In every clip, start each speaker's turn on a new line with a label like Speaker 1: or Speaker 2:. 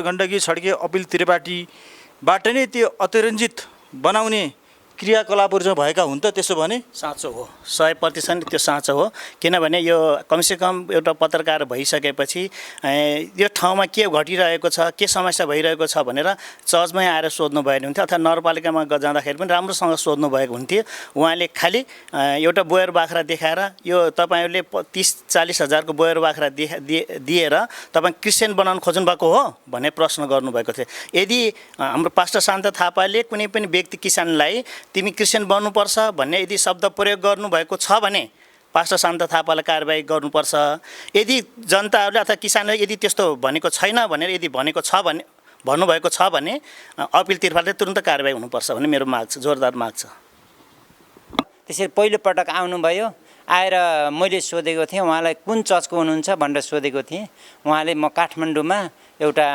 Speaker 1: गण्डकी छड्के अपिल त्रिपाठीबाट नै त्यो अतिरञ्जित बनाउने क्रियाकलापहरू चाहिँ भएका हुन् त? त्यसो भने
Speaker 2: साँचो हो, 100% त्यो साँचो हो। किनभने यो कमसेकम एउटा पत्रकार भइसकेपछि यो ठाउँमा के घटिरहेको छ, के समस्या भइरहेको छ भनेर चर्चमै आएर सोध्नु भएको हुन्थ्यो अथवा नगरपालिकामा जाँदाखेरि पनि राम्रोसँग सोध्नु भएको हुन्थ्यो। उहाँले खालि एउटा बोयर बाख्रा देखाएर यो तपाईँहरूले 30-40 हजारको बोयर बाख्रा दिएर तपाईँ क्रिस्चियन बनाउन खोज्नु भएको हो भन्ने प्रश्न गर्नुभएको थियो। यदि हाम्रो पास्टर शान्त थापाले कुनै पनि व्यक्ति किसानलाई तिमी क्रिस्चियन बन्नुपर्छ भन्ने यदि शब्द प्रयोग गर्नुभएको छ भने पास्टर शान्त थापालाई कारबाही गर्नुपर्छ। यदि जनताहरूले अथवा किसानले यदि त्यस्तो भनेको छैन भनेर यदि भनेको छ भने भन्नुभएको छ भने अपिल त्रिपाठीले तुरुन्त कारबाही हुनुपर्छ भन्ने मेरो माग छ, जोरदार माग छ।
Speaker 3: त्यसरी पहिलोपटक आउनुभयो, आएर मैले सोधेको थिएँ उहाँलाई कुन चर्चको हुनुहुन्छ भनेर सोधेको थिएँ। उहाँले म काठमाडौँमा एउटा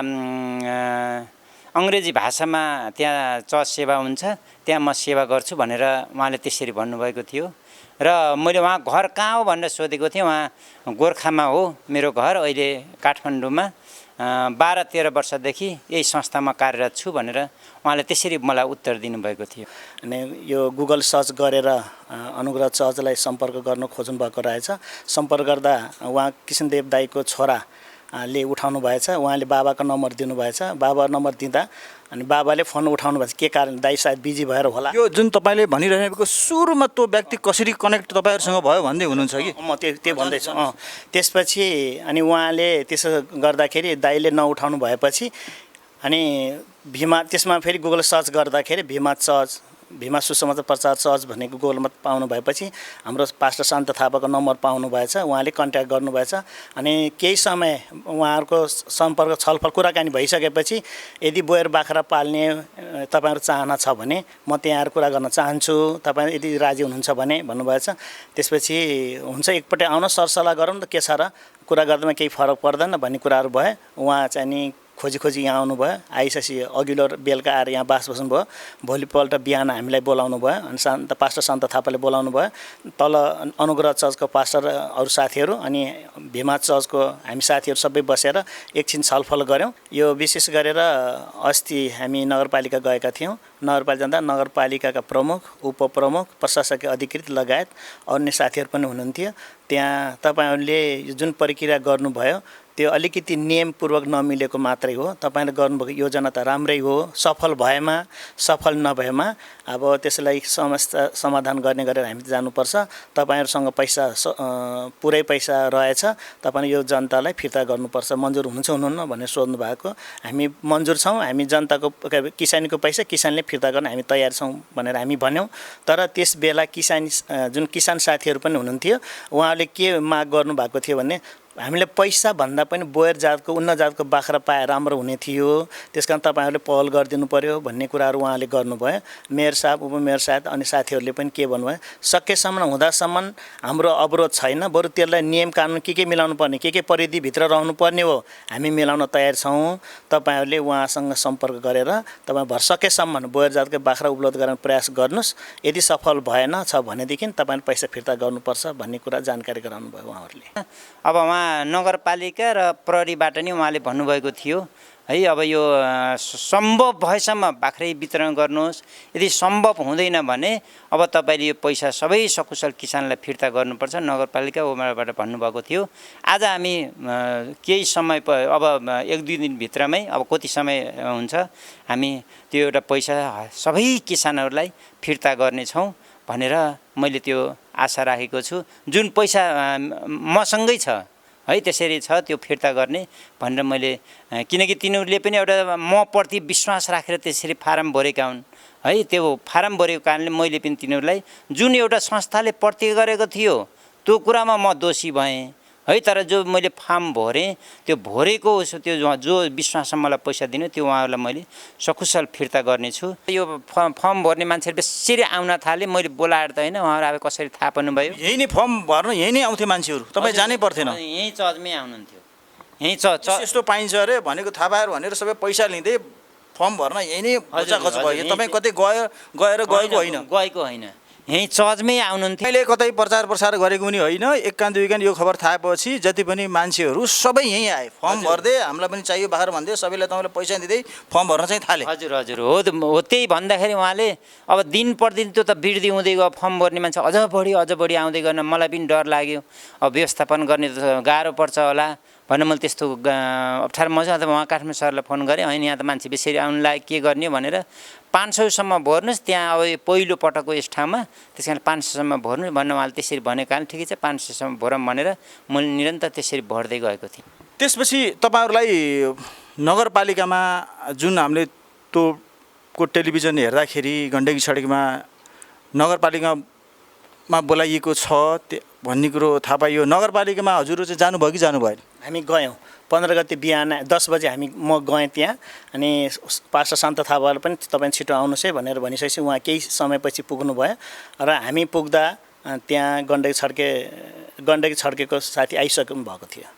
Speaker 3: अङ्ग्रेजी भाषामा त्यहाँ चर्च सेवा हुन्छ, त्यहाँ म सेवा गर्छु भनेर उहाँले त्यसरी भन्नुभएको थियो। र मैले उहाँ घर कहाँ हो भनेर सोधेको थिएँ। उहाँ गोर्खामा हो मेरो घर, अहिले काठमाडौँमा 12-13 वर्षदेखि यही संस्थामा कार्यरत छु भनेर उहाँले त्यसरी मलाई उत्तर दिनुभएको थियो।
Speaker 2: अनि यो गुगल सर्च गरेर अनुग्रह चर्चलाई सम्पर्क गर्न खोज्नु भएको रहेछ। सम्पर्क गर्दा उहाँ कृष्णदेव दाईको छोराले उठाउनु भएछ। उहाँले बाबाको नम्बर दिनुभएछ। बाबा नम्बर दिँदा अनि बाबाले फोन उठाउनु भएछ। के कारण दाई सायद बिजी भएर होला।
Speaker 1: यो जुन तपाईँले भनिरहेको सुरुमा त्यो व्यक्ति कसरी कनेक्ट तपाईँहरूसँग भयो भन्दै हुनुहुन्छ कि?
Speaker 2: म त्यो भन्दैछु। त्यसपछि अनि उहाँले त्यसो गर्दाखेरि दाईले नउठाउनु भएपछि अनि भीमा त्यसमा फेरि गुगल सर्च गर्दाखेरि भीमा सुसमाचार प्रचार चर्च भनेको गुगलमा पाउनु भएपछि हाम्रो पास्टर शान्त थापाको नम्बर पाउनु भएछ। उहाँले कन्ट्याक्ट गर्नुभएछ। अनि केही समय उहाँहरूको सम्पर्क छलफल कुराकानी भइसकेपछि यदि बोयर बाख्रा पाल्ने तपाईँहरू चाहना छ भने म त्यहाँ आएर कुरा गर्न चाहन्छु, तपाईँ यदि राजी हुनुहुन्छ भने भन्नुभएछ। त्यसपछि हुन्छ एकपल्ट आउन सरसल्लाह गरौँ त के छ र, कुरा गर्दामा केही फरक पर्दैन भन्ने कुराहरू भए उहाँ चाहिँ नि खोजी यहाँ आउनुभयो। आइसकेपछि अघिल्लो बेलुका आएर यहाँ बस्नुभयो। भोलिपल्ट बिहान हामीलाई बोलाउनु भयो अनि पास्टर शान्त थापाले बोलाउनु भयो। तल अनुग्रह चर्चको पास्टर अरू साथीहरू अनि भीमा चर्चको हामी साथीहरू सबै बसेर एकछिन छलफल गऱ्यौँ। यो विशेष गरेर अस्ति हामी नगरपालिका गएका थियौँ। नगरपालिका जाँदा नगरपालिकाका प्रमुख, उपप्रमुख, प्रशासकीय अधिकृत लगायत अन्य साथीहरू पनि हुनुहुन्थ्यो। त्यहाँ तपाईँहरूले जुन प्रक्रिया गर्नुभयो त्यो अलिकति नियमपूर्वक नमिलेको मात्रै हो। तपाईँले गर्नुभएको योजना त राम्रै हो, सफल भएमा सफल नभएमा अब त्यसलाई समस्या समाधान गर्ने गरेर हामी जानुपर्छ। तपाईँहरूसँग पैसा पुरै पैसा रहेछ, तपाईँले यो जनतालाई फिर्ता गर्नुपर्छ, मन्जुर हुनुहुन्छ हुनुहुन्न भनेर सोध्नु भएको। हामी मन्जुर छौँ, हामी जनताको किसानीको पैसा किसानले फिर्ता गर्न हामी तयार छौँ भनेर हामी भन्यौँ। तर त्यस बेला जुन किसान साथीहरू पनि हुनुहुन्थ्यो उहाँले के माग गर्नुभएको थियो भने हामीले पैसा भन्दा पनि बोयर जातको उन्नत जातको बाख्रा पाए राम्रो हुने थियो, त्यसकारण तपाईँहरूले पहल गरिदिनु पर्यो भन्ने कुराहरू उहाँले गर्नुभयो। मेयर साहब, उपमेयर साहब अनि साथीहरूले पनि के भन्नुभयो, सकेसम्म हुँदासम्म हाम्रो अवरोध छैन, बरु त्यसलाई नियम कानुन के मिलाउनु पर्ने, के परिधिभित्र रहनुपर्ने हो हामी मिलाउन तयार छौँ। तपाईँहरूले उहाँसँग सम्पर्क गरेर तपाईँ सकेसम्म बोयर जातको बाख्रा उपलब्ध गराउने प्रयास गर्नुहोस्। यदि सफल भएन छ भनेदेखि तपाईँले पैसा फिर्ता गर्नुपर्छ भन्ने कुरा जानकारी गराउनु भयो उहाँहरूले।
Speaker 3: अब नगरपालिका र प्रहरीबाट नि उहाँले भन्नुभएको थियो है, अब यो सम्भव भएसम्म बाख्रै वितरण गर्नुहोस्, यदि सम्भव हुँदैन भने अब तपाईँले यो पैसा सबै सकुशल किसानलाई फिर्ता गर्नुपर्छ नगरपालिका ओमाबाट भन्नुभएको थियो। आज हामी केही समय अब 1-2 दिनभित्रमै अब कति समय हुन्छ हामी त्यो एउटा पैसा सबै किसानहरूलाई फिर्ता गर्नेछौँ भनेर मैले त्यो आशा राखेको छु। जुन पैसा मसँगै छ है त्यसरी छ त्यो फिर्ता गर्ने भनेर मैले, किनकि तिनीहरूले पनि एउटा म प्रति विश्वास राखेर त्यसरी फारम भरेका हुन् है। त्यो फारम भरेको कारणले मैले पनि तिनीहरूलाई जुन एउटा संस्थाले प्रतिज्ञा गरेको थियो त्यो कुरामा म दोषी भएँ है। तर जो मैले फार्म भरेँ त्यो भरेको त्यो जो विश्वासमा मलाई पैसा दिनु त्यो उहाँहरूलाई मैले सकुशल फिर्ता गर्नेछु। यो फर्म भर्ने मान्छेहरू बेसरी आउन थाले, मैले बोलाएर त होइन, उहाँहरू अब कसरी थाहा पाउनुभयो?
Speaker 1: यही नै फर्म भर्न यही नै आउँथे मान्छेहरू, तपाईँ जानै पर्थेन?
Speaker 3: यहीँ चर्चमै आउनुहुन्थ्यो। यहीँ चर्च
Speaker 1: यस्तो पाइन्छ अरे भनेको थाहा पाएर भनेर सबै पैसा लिँदै फर्म भर्न यही नै खचाखच भयो। तपाईँ कतै गएर गएको होइन?
Speaker 3: गएको होइन। यहीँ चर्चमै आउनुहुन्थ्यो।
Speaker 1: मैले कतै प्रचार प्रसार गरेको पनि होइन, एक कान दुई कान यो खबर थाहा पाएपछि जति पनि मान्छेहरू सबै यहीँ आए, फर्म भर्दै हामीलाई पनि चाहियो बाख्रा भन्दै सबैलाई तपाईँले पैसा दिँदै फर्म भर्न चाहिँ थाले।
Speaker 3: हजुर हजुर हो हो, त्यही भन्दाखेरि उहाँले अब दिन प्रतिदिन त्यो त वृद्धि हुँदै गयो, फर्म भर्ने मान्छे अझ बढी आउँदै गर्न मलाई पनि डर लाग्यो। अब व्यवस्थापन गर्ने त गाह्रो पर्छ होला भनेर मैले त्यस्तो अप्ठ्यारो मजा त उहाँ काठमाडौँ सरलाई फोन गरेँ, होइन यहाँ त मान्छे बेसरी आउनु लाग्यो के गर्ने भनेर 500सम्म भर्नुहोस् त्यहाँ अब पहिलो पटकको यस ठाउँमा, त्यस कारण 500सम्म भर्नु भनेर उहाँले त्यसरी भनेको कारण ठिकै छ 500सम्म भरौँ भनेर मैले निरन्तर त्यसरी भर्दै गएको थिएँ।
Speaker 1: त्यसपछि तपाईँहरूलाई नगरपालिकामा जुन हामीले त्यो टेलिभिजन हेर्दाखेरि गण्डकी सडकमा नगरपालिकामा बोलाइएको छ भन्ने कुरो थाहा पाइयो। नगरपालिकामा हजुरहरू चाहिँ जानुभयो कि जानु भएन?
Speaker 2: हामी गयौँ 15 गते बिहान 10 बजे म गएँ त्यहाँ, अनि पास्टर शान्त थापाले पनि तपाईँ छिटो आउनुहोस् है भनेर भनिसकेपछि उहाँ केही समयपछि पुग्नुभयो र हामी पुग्दा त्यहाँ गण्डकी छड्केको साथी आइसक्नु भएको थियो।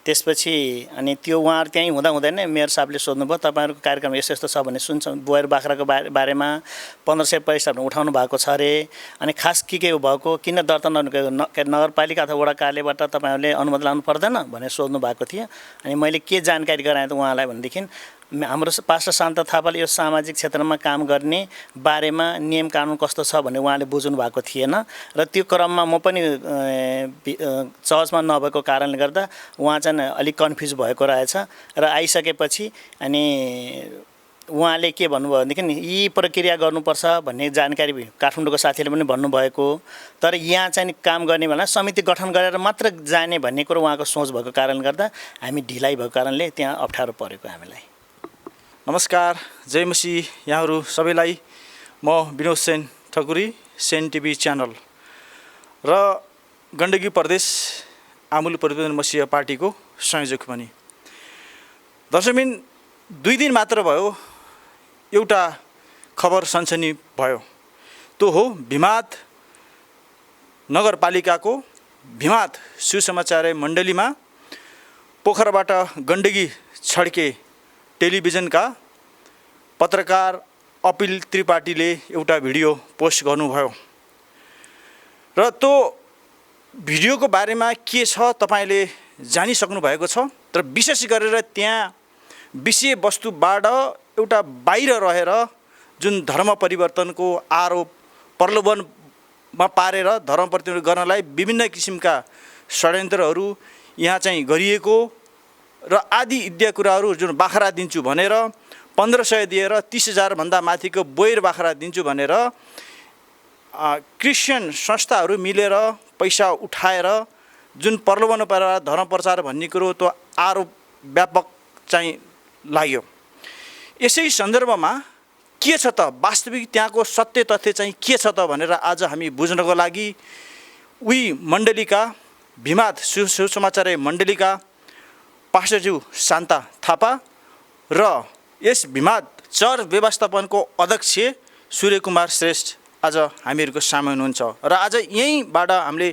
Speaker 2: त्यसपछि अनि त्यो उहाँहरू त्यहीँ हुँदा नै मेयर साहबले सोध्नुभयो तपाईँहरूको कार्यक्रम यस्तो छ भने सुन्छौँ, बोयर बाख्राको बारेमा 1500 पैसा उठाउनु भएको छ अरे, अनि खास के भएको किन दर्ता नगरपालिका अथवा वडा कार्यालयबाट तपाईँहरूले अनुमति लाउनु पर्दैन भनेर सोध्नु भएको थियो। अनि मैले के जानकारी गराएँ त उहाँलाई भनेदेखि हाम्रो पास्टर शान्त थापाले यो सामाजिक क्षेत्रमा काम गर्ने बारेमा नियम कानुन कस्तो छ भन्ने उहाँले बुझ्नु भएको थिएन र त्यो क्रममा म पनि चर्चमा नभएको कारणले गर्दा उहाँ चाहिँ अलिक कन्फ्युज भएको रहेछ र आइसकेपछि अनि उहाँले के भन्नुभयो भनेदेखि यी प्रक्रिया गर्नुपर्छ भन्ने जानकारी काठमाडौँको साथीले पनि भन्नुभएको, तर यहाँ चाहिँ काम गर्ने बेला समिति गठन गरेर मात्र जाने भन्ने कुरो उहाँको सोच भएको कारणले गर्दा हामी ढिलाइ भएको कारणले त्यहाँ अप्ठ्यारो परेको हामीलाई।
Speaker 1: नमस्कार, जय मसीह यहाँहरू सबैलाई। म विनोद सेन ठकुरी, सेन टिभी च्यानल र गण्डकी प्रदेश आमूल परिवर्तन मसीह पार्टीको संयोजक पनि। दर्शकबिन 2 दिन मात्र भयो एउटा खबर सनसनी भयो, त्यो हो भिमाद नगरपालिकाको भिमाद सुसमाचार मण्डलीमा पोखराबाट गण्डकी छड्के टेलिभिजनका पत्रकार अपिल त्रिपाठीले एउटा भिडियो पोस्ट गर्नुभयो र त्यो भिडियोको बारेमा के छ तपाईँले जानिसक्नु भएको छ, तर विशेष गरेर त्यहाँ विषयवस्तुबाट एउटा बाहिर रहेर जुन धर्म परिवर्तनको आरोप प्रलोभनमा पारेर धर्म परिवर्तन गर्नलाई विभिन्न किसिमका षड्यन्त्रहरू यहाँ चाहिँ गरिएको र आदि इत्यादि कुराहरू जुन बाख्रा दिन्छु भनेर 1500 दिएर 30,000 भन्दा माथिको बोयर बाख्रा दिन्छु भनेर क्रिस्चियन संस्थाहरू मिलेर पैसा उठाएर जुन प्रलोभन पारेर धर्म प्रचार भन्ने कुरो त्यो आरोप व्यापक चाहिँ लाग्यो। यसै सन्दर्भमा के छ त वास्तविक त्यहाँको सत्य तथ्य चाहिँ के छ त भनेर आज हामी बुझ्नको लागि उही मण्डलीका भिमाद सुसमाचार मण्डलीका पास्टरज्यू शान्ता थापा र यस भिमाद चर्च व्यवस्थापनको अध्यक्ष सूर्यकुमार श्रेष्ठ आज हामीहरूको सामु हुनुहुन्छ र आज यहीँबाट हामीले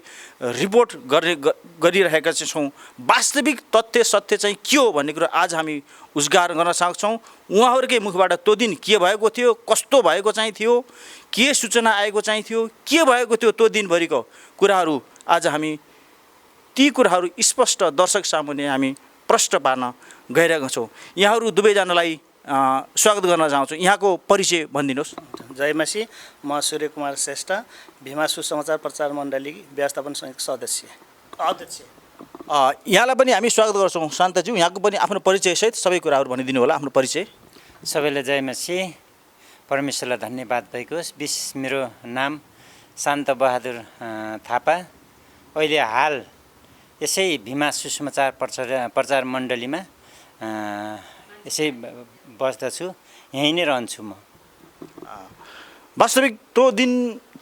Speaker 1: रिपोर्ट गरिरहेका छौँ। वास्तविक तथ्य सत्य चाहिँ के हो भन्ने कुरो आज हामी उजागर गर्न सक्छौँ। उहाँहरूकै मुखबाट त्यो दिन के भएको थियो, कस्तो भएको चाहिँ थियो, के सूचना आएको चाहिँ थियो, के भएको थियो त्यो दिनभरिको कुराहरू आज हामी ती कुराहरू स्पष्ट दर्शक सामुन्ने हामी प्रश्न पार्न गइरहेका छौँ। यहाँहरू दुवैजनालाई स्वागत गर्न चाहन्छु। यहाँको परिचय भनिदिनुहोस्।
Speaker 2: जय मसीह, म सूर्यकुमार श्रेष्ठ, भिमा सुसमाचार प्रचार मण्डली व्यवस्थापन समितिको सदस्य अध्यक्ष।
Speaker 1: यहाँलाई पनि हामी स्वागत गर्छौँ। शान्तज्यू, यहाँको पनि आफ्नो परिचयसहित सबै कुराहरू भनिदिनु होला, आफ्नो परिचय।
Speaker 3: सबैलाई जय मसीह, परमेश्वरलाई धन्यवाद भएको होस्। विशेष मेरो नाम शान्त बहादुर थापा, अहिले हाल यसै भिमा सुसमाचार प्रचार मण्डलीमा यसै बस्दछु, यहीँ नै रहन्छु म।
Speaker 1: वास्तविक त्यो दिन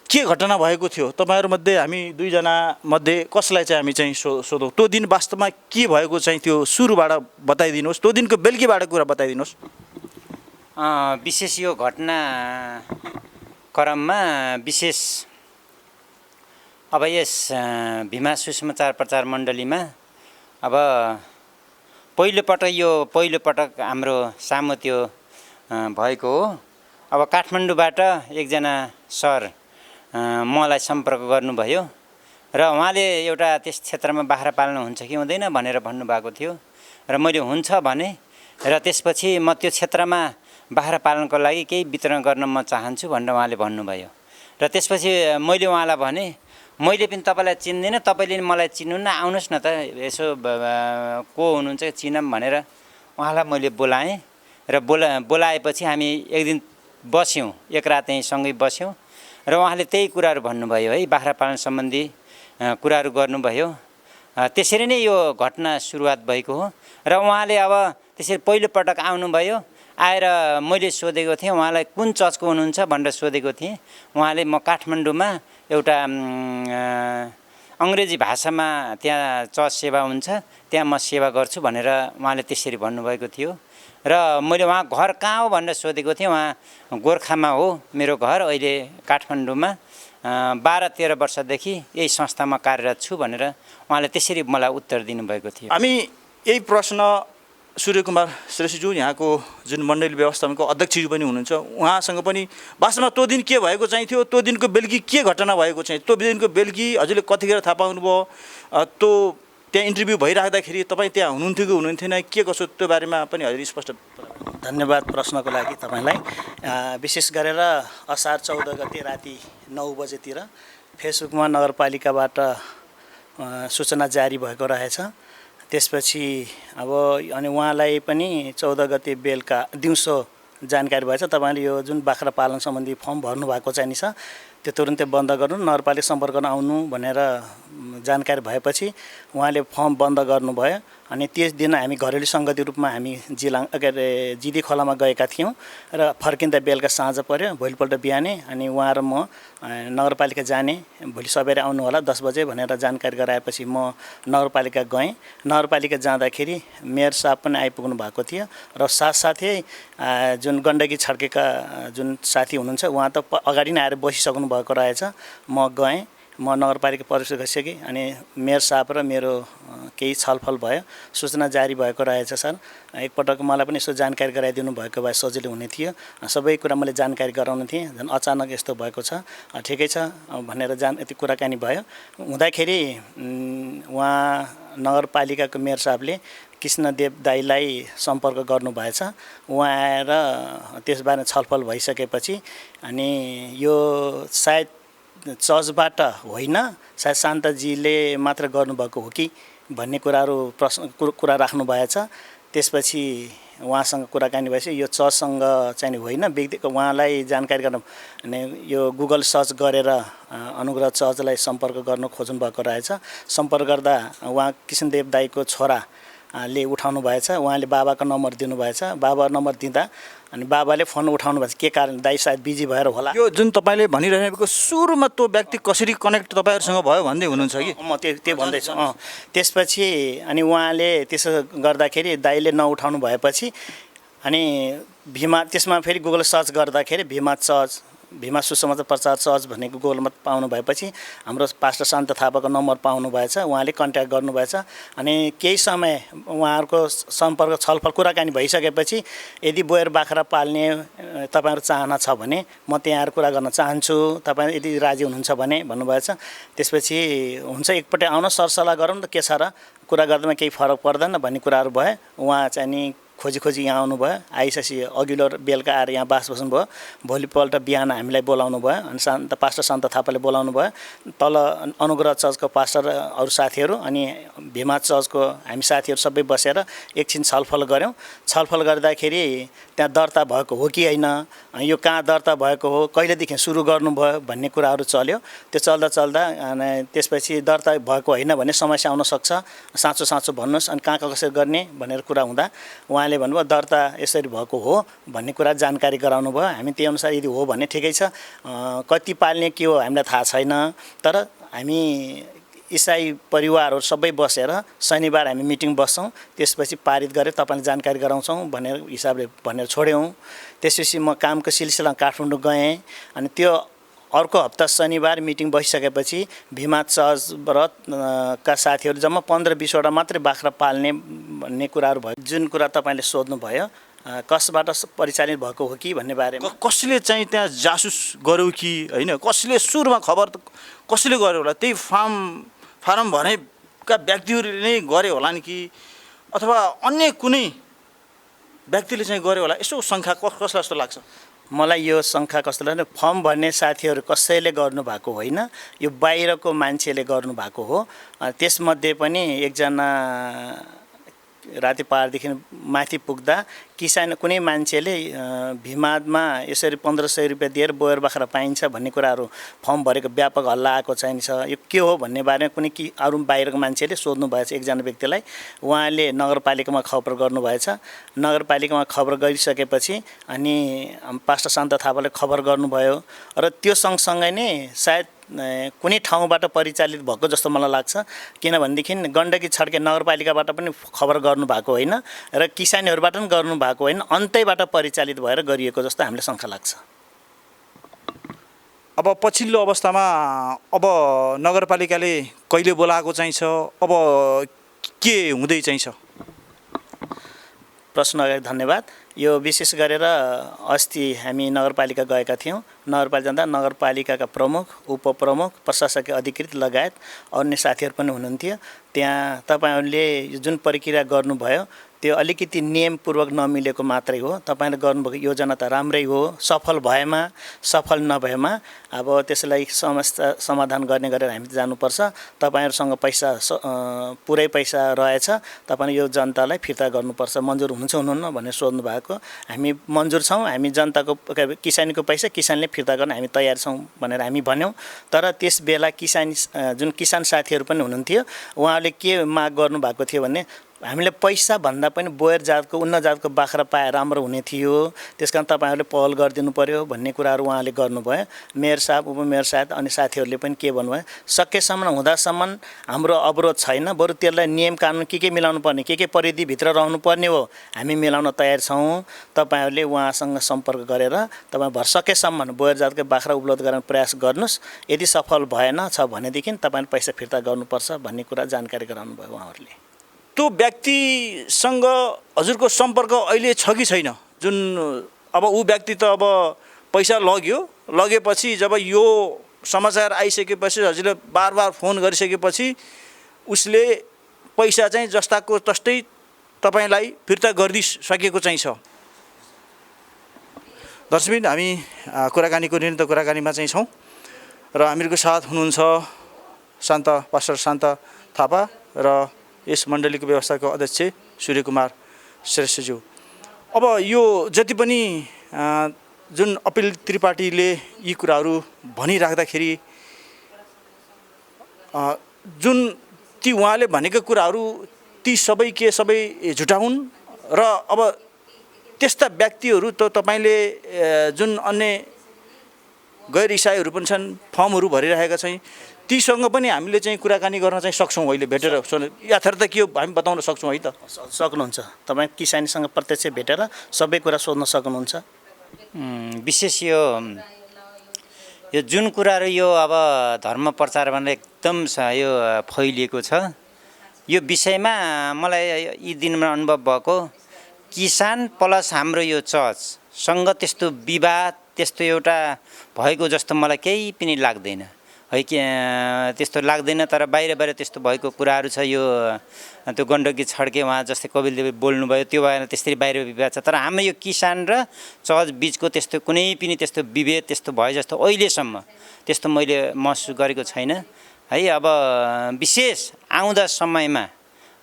Speaker 1: के घटना भएको थियो तपाईँहरूमध्ये हामी दुईजना मध्ये कसलाई चाहिँ हामी चाहिँ सोधौँ? त्यो दिन वास्तवमा के भएको चाहिँ त्यो सुरुबाट बताइदिनुहोस्, त्यो दिनको बेलुकीबाट कुरा बताइदिनुहोस्।
Speaker 3: विशेष यो घटना क्रममा विशेष अब यस भिमा सुसमाचार प्रचार मण्डलीमा अब पहिलोपटक हाम्रो सामु त्यो भएको हो। अब काठमाडौँबाट एकजना सर मलाई सम्पर्क गर्नुभयो र उहाँले एउटा त्यस क्षेत्रमा बाख्रा पाल्नुहुन्छ कि हुँदैन भनेर भन्नुभएको थियो र मैले हुन्छ भने र त्यसपछि म त्यो क्षेत्रमा बाख्रा पालनको लागि केही वितरण गर्न म चाहन्छु भनेर उहाँले भन्नुभयो र त्यसपछि मैले उहाँलाई भने मैले पनि तपाईँलाई चिन्दिनँ, तपाईँले मलाई चिन्नुहुन्न, आउनुहोस् न त यसो को हुनुहुन्छ चिनौँ भनेर उहाँलाई मैले बोलाएँ र बोलाएपछि हामी एक दिन बस्यौँ, एक रात यहीँ सँगै बस्यौँ र उहाँले त्यही कुराहरू भन्नुभयो है, बाख्रा पालन सम्बन्धी कुराहरू गर्नुभयो। त्यसरी नै यो घटना सुरुवात भएको हो र उहाँले अब त्यसरी पहिलोपटक आउनुभयो। आएर मैले सोधेको थिएँ उहाँलाई कुन चर्चको हुनुहुन्छ भनेर सोधेको थिएँ। उहाँले म काठमाडौँमा एउटा अङ्ग्रेजी भाषामा त्यहाँ चर्च सेवा हुन्छ, त्यहाँ म सेवा गर्छु भनेर उहाँले त्यसरी भन्नुभएको थियो र मैले उहाँ घर कहाँ हो भनेर सोधेको थिएँ। उहाँ गोर्खामा हो मेरो घर, अहिले काठमाडौँमा 12-13 वर्षदेखि यही संस्थामा कार्यरत छु भनेर उहाँले त्यसरी मलाई उत्तर दिनुभएको थियो।
Speaker 1: हामी यही प्रश्न सूर्यकुमार श्रेष्ठज्यू यहाँको जुन मण्डली व्यवस्थापनको अध्यक्षज्यू पनि हुनुहुन्छ, उहाँसँग पनि वास्तवमा त्यो दिन के भएको चाहिँ थियो, त्यो दिनको बेलुकी के घटना भएको चाहिँ, त्यो दिनको बेलुकी हजुरले कतिखेर थाहा पाउनुभयो, त्यो त्यहाँ इन्टरभ्यू भइराख्दाखेरि तपाईँ त्यहाँ हुनुहुन्थ्यो कि हुनुहुन्थेन, के कसो त्यो बारेमा पनि हजुर स्पष्ट।
Speaker 2: धन्यवाद प्रश्नको लागि तपाईँलाई। विशेष गरेर असार 14 गते राति 9 बजेतिर फेसबुकमा नगरपालिकाबाट सूचना जारी भएको रहेछ। त्यसपछि अब अनि उहाँलाई पनि 14 गते बेलुका दिउँसो जानकारी भएछ तपाईँले यो जुन बाख्रा पालन सम्बन्धी फर्म भर्नुभएको चाहिँ नि छ त्यो तुरुन्तै बन्द गर्नु, नगरपालिका सम्पर्क गर्न आउनु भनेर जानकारी भएपछि उहाँले फर्म बन्द गर्नुभयो। अनि त्यस दिन हामी घरेलु सङ्गति रूपमा हामी जिदी खोलामा गएका थियौँ र फर्किँदा बेलुका साँझ पर्यो। भोलिपल्ट बिहानै अनि उहाँ र म नगरपालिका जाने, भोलि सबैले आउनु होला 10 बजे भनेर जानकारी गराएपछि म नगरपालिका गएँ। नगरपालिका जाँदाखेरि मेयर साहब पनि आइपुग्नु भएको थियो र साथसाथै जुन गण्डकी छड्केका जुन साथी हुनुहुन्छ उहाँ त अगाडि नै आएर बसिसक्नु भएको रहेछ। म गएँ, म नगरपालिका प्रवेश गरिसकेँ अनि मेयर साहब र मेरो केही छलफल भयो, सूचना जारी भएको रहेछ सर, एकपटक मलाई पनि यसो जानकारी गराइदिनु भएको भए सजिलो हुने थियो। सबै कुरा मैले जानकारी गराउनु थिएँ, झन् अचानक यस्तो भएको छ, ठिकै छ भनेर यति कुराकानी भयो। हुँदाखेरि उहाँ नगरपालिकाको मेयर साहबले कृष्णदेव दाईलाई सम्पर्क गर्नुभएछ। उहाँ आएर त्यसबारे छलफल भइसकेपछि अनि यो सायद चर्चबाट होइन, सायद शान्तजीले मात्र गर्नुभएको हो कि भन्ने कुरा राख्नु भएछ। त्यसपछि उहाँसँग कुराकानी भएपछि यो चर्चसँग चाहिँ होइन, व्यक्तिको उहाँलाई जानकारी गर्न अनि यो गुगल सर्च गरेर अनुग्रह चर्चलाई सम्पर्क गर्न खोज्नु भएको रहेछ। सम्पर्क गर्दा उहाँ कृष्णदेव दाईको छोराले उठाउनु भएछ। उहाँले बाबाको नम्बर दिनुभएछ। बाबा नम्बर दिँदा अनि बाबाले फोन उठाउनु भएको छ, के कारण दाइ सायद बिजी भएर होला।
Speaker 1: यो जुन तपाईँले भनिरहेको सुरुमा त्यो व्यक्ति कसरी कनेक्ट तपाईँहरूसँग भयो भन्दै हुनुहुन्छ कि?
Speaker 2: म त्यो भन्दैछु। त्यसपछि अनि उहाँले त्यसो गर्दाखेरि दाइले नउठाउनु भएपछि अनि त्यसमा फेरि गुगल सर्च गर्दाखेरि भीमा सुसमाचार प्रचार चर्च भनेको गुगलमा पाउनु भएपछि हाम्रो पास्टर शान्त थापाको नम्बर पाउनु भएछ। उहाँले कन्ट्याक्ट गर्नुभएछ अनि केही समय उहाँहरूको सम्पर्क छलफल कुराकानी भइसकेपछि यदि बोयर बाख्रा पाल्ने तपाईँहरू चाहना छ भने म त्यहाँ आएर कुरा गर्न चाहन्छु, तपाईँ यदि राजी हुनुहुन्छ भने भन्नुभएछ। त्यसपछि हुन्छ एकपल्ट आउन सरसल्लाह गरौँ त के छ र, कुरा गर्दामा केही फरक पर्दैन भन्ने कुराहरू भयो। उहाँ चाहिँ नि खोजी यहाँ आउनुभयो। आइसकेपछि अघिल्लो बेलुका आएर यहाँ बस्नुभयो। भोलिपल्ट बिहान हामीलाई बोलाउनु भयो अनि पास्टर शान्त थापाले बोलाउनु भयो। तल अनुग्रह चर्चको पास्टर अरू साथीहरू अनि भीमा चर्चको हामी साथीहरू सबै बसेर एकछिन छलफल गऱ्यौँ। छलफल गर्दाखेरि त्यहाँ दर्ता भएको हो कि होइन, यो कहाँ दर्ता भएको हो, कहिलेदेखि सुरु गर्नुभयो भन्ने कुराहरू चल्यो। त्यो चल्दा अनि त्यसपछि दर्ता भएको होइन भने समस्या आउन सक्छ, साँचो भन्नुहोस् अनि कहाँ कसरी गर्ने भनेर कुरा हुँदा उहाँले भन्नुभयो दर्ता यसरी भएको हो भन्ने कुरा जानकारी गराउनु भयो। हामी त्यही अनुसार यदि हो भने ठिकै छ, कति पाल्ने के हो हामीलाई थाहा छैन, तर हामी इसाई परिवारहरू सबै बसेर शनिबार हामी मिटिङ बस्छौँ, त्यसपछि पारित गरेर तपाईँलाई जानकारी गराउँछौँ भनेर हिसाबले भनेर छोड्यौँ। त्यसपछि म कामको सिलसिला काठमाडौँ गएँ अनि त्यो अर्को हप्ता शनिबार मिटिङ बसिसकेपछि भीमा चर्चका साथीहरू जम्मा 15-20 वटा मात्रै बाख्रा पाल्ने भन्ने कुराहरू भयो। जुन कुरा तपाईँले सोध्नुभयो कसबाट परिचालित भएको हो कि भन्ने बारेमा
Speaker 1: कसले चाहिँ त्यहाँ जासुस गर्यो कि होइन, कसले सुरुमा खबर कसले गर्यो होला, त्यही फारम भरेका व्यक्तिहरूले नै गर्यो होला नि कि अथवा अन्य कुनै व्यक्तिले चाहिँ गर्यो होला, यसो सङ्ख्या कसलाई जस्तो लाग्छ?
Speaker 2: मलाई यो शङ्का कस्तो लाग्छ, फर्म भर्ने साथीहरू कसैले गर्नुभएको होइन, यो बाहिरको मान्छेले गर्नुभएको हो। त्यसमध्ये पनि एकजना राति पहाडदेखि माथि पुग्दा किसान कुनै मान्छेले भिमादमा यसरी 1500 रुपियाँ दिएर बोयर बाख्रा पाइन्छ भन्ने कुराहरू फर्म भरेको व्यापक हल्ला आएको चाहिन्छ। यो के हो भन्ने बारेमा कुनै अरू बाहिरको मान्छेले सोध्नु भएछ एकजना व्यक्तिलाई, उहाँले नगरपालिकामा खबर गर्नुभएछ। नगरपालिकामा खबर गरिसकेपछि अनि पास्टर शान्त थापाले खबर गर्नुभयो र त्यो सँगसँगै नै सायद कुनै ठाउँबाट परिचालित भएको जस्तो मलाई लाग्छ, किनभनेदेखि गण्डकी छड्के नगरपालिकाबाट पनि खबर गर्नुभएको होइन र किसानीहरूबाट पनि गर्नुभएको होइन, अन्तैबाट परिचालित भएर गरिएको जस्तो हामीलाई शङ्का लाग्छ।
Speaker 1: अब पछिल्लो अवस्थामा अब नगरपालिकाले कहिले बोलाएको चाहिन्छ, अब के हुँदै चाहिन्छ?
Speaker 2: प्रश्न अगाडि धन्यवाद। यो विशेष गरेर अस्ति हामी नगरपालिका गएका थियौँ। नगरपालिका जाँदा नगरपालिकाका प्रमुख, उपप्रमुख, प्रशासकीय अधिकृत लगायत अन्य साथीहरू पनि हुनुहुन्थ्यो। त्यहाँ तपाईँहरूले जुन प्रक्रिया गर्नुभयो त्यो अलिकति नियमपूर्वक नमिलेको मात्रै हो। तपाईँले गर्नुभएको योजना त राम्रै हो, सफल भएमा सफल नभएमा अब त्यसलाई समस्या समाधान गर्ने गरेर हामी जानुपर्छ। तपाईँहरूसँग पैसा पुरै पैसा रहेछ, तपाईँले यो जनतालाई फिर्ता गर्नुपर्छ, मन्जुर हुन्छ हुनुहुन्न भनेर सोध्नु भएको। हामी मन्जुर छौँ, हामी जनताको किसानीको पैसा किसानले फिर्ता गर्न हामी तयार छौँ भनेर हामी भन्यौँ। तर त्यस बेला जुन किसान साथीहरू पनि हुनुहुन्थ्यो, उहाँले के माग गर्नुभएको थियो भने हामीले पैसा भन्दा पनि बोयर जातको उन्नत जातको बाख्रा पाए राम्रो हुने थियो, त्यसकारण तपाईँहरूले पहल गरिदिनु पर्यो भन्ने कुराहरू उहाँले गर्नुभयो। मेयर साहब, उपमेयर साहब अनि साथीहरूले पनि के भन्नुभयो, सकेसम्म हुँदासम्म हाम्रो अवरोध छैन, बरु त्यसलाई नियम कानुन के मिलाउनु पर्ने, के परिधिभित्र रहनुपर्ने हो हामी मिलाउन तयार छौँ। तपाईँहरूले उहाँसँग सम्पर्क गरेर तपाईँ सकेसम्म बोयर जातको बाख्रा उपलब्ध गराउने प्रयास गर्नुहोस्, यदि सफल भएन छ भनेदेखि तपाईँले पैसा फिर्ता गर्नुपर्छ भन्ने कुरा जानकारी गराउनु भयो उहाँहरूले।
Speaker 1: त्यो व्यक्तिसँग हजुरको सम्पर्क अहिले छ कि छैन? जुन अब ऊ व्यक्ति त अब पैसा लगेपछि जब यो समाचार आइसकेपछि हजुरले बार फोन गरिसकेपछि उसले पैसा चाहिँ जस्ताको तस्तै तपाईँलाई फिर्ता गरिदिसकेको चाहिँ छ। दर्शकबिन, हामी कुराकानीको निरन्तर कुराकानीमा चाहिँ छौँ र हामीहरूको साथ हुनुहुन्छ पास्टर शान्त थापा र यस मण्डलीको व्यवस्थाको अध्यक्ष सूर्यकुमार श्रेष्ठज्यू। अब यो जति पनि जुन अपिल त्रिपाठीले यी कुराहरू भनिराख्दाखेरि जुन ती उहाँले भनेका कुराहरू ती सबै झुटा हुन् र अब त्यस्ता व्यक्तिहरू त तपाईँले जुन अन्य गैर इसाईहरू पनि छन्, फर्महरू भरिरहेका छन्, तीसँग पनि हामीले चाहिँ कुराकानी गर्न चाहिँ सक्छौँ अहिले भेटेर? यथार्थ के हो हामी बताउन सक्छौँ है त?
Speaker 2: सक्नुहुन्छ। तपाईँ किसानीसँग प्रत्यक्ष भेटेर सबै कुरा सोध्न सक्नुहुन्छ।
Speaker 3: विशेष यो जुन कुराहरू यो अब धर्म प्रचार भनेर एकदम यो फैलिएको छ, यो विषयमा मलाई यी दिनमा अनुभव भएको, किसान प्लस हाम्रो यो चर्चसँग त्यस्तो विवाद त्यस्तो एउटा भएको जस्तो मलाई केही पनि लाग्दैन है, कि त्यस्तो लाग्दैन। तर बाहिर त्यस्तो भएको कुराहरू छ। यो त्यो गण्डकी छड्के उहाँ जस्तै कपिलदेवले बोल्नुभयो, त्यो भएर त्यसरी बाहिर विवाद छ। तर हाम्रो यो किसान र चर्च बिचको त्यस्तो कुनै पनि त्यस्तो विभेद त्यस्तो भयो जस्तो अहिलेसम्म त्यस्तो मैले महसुस गरेको छैन है। अब विशेष आउँदा समयमा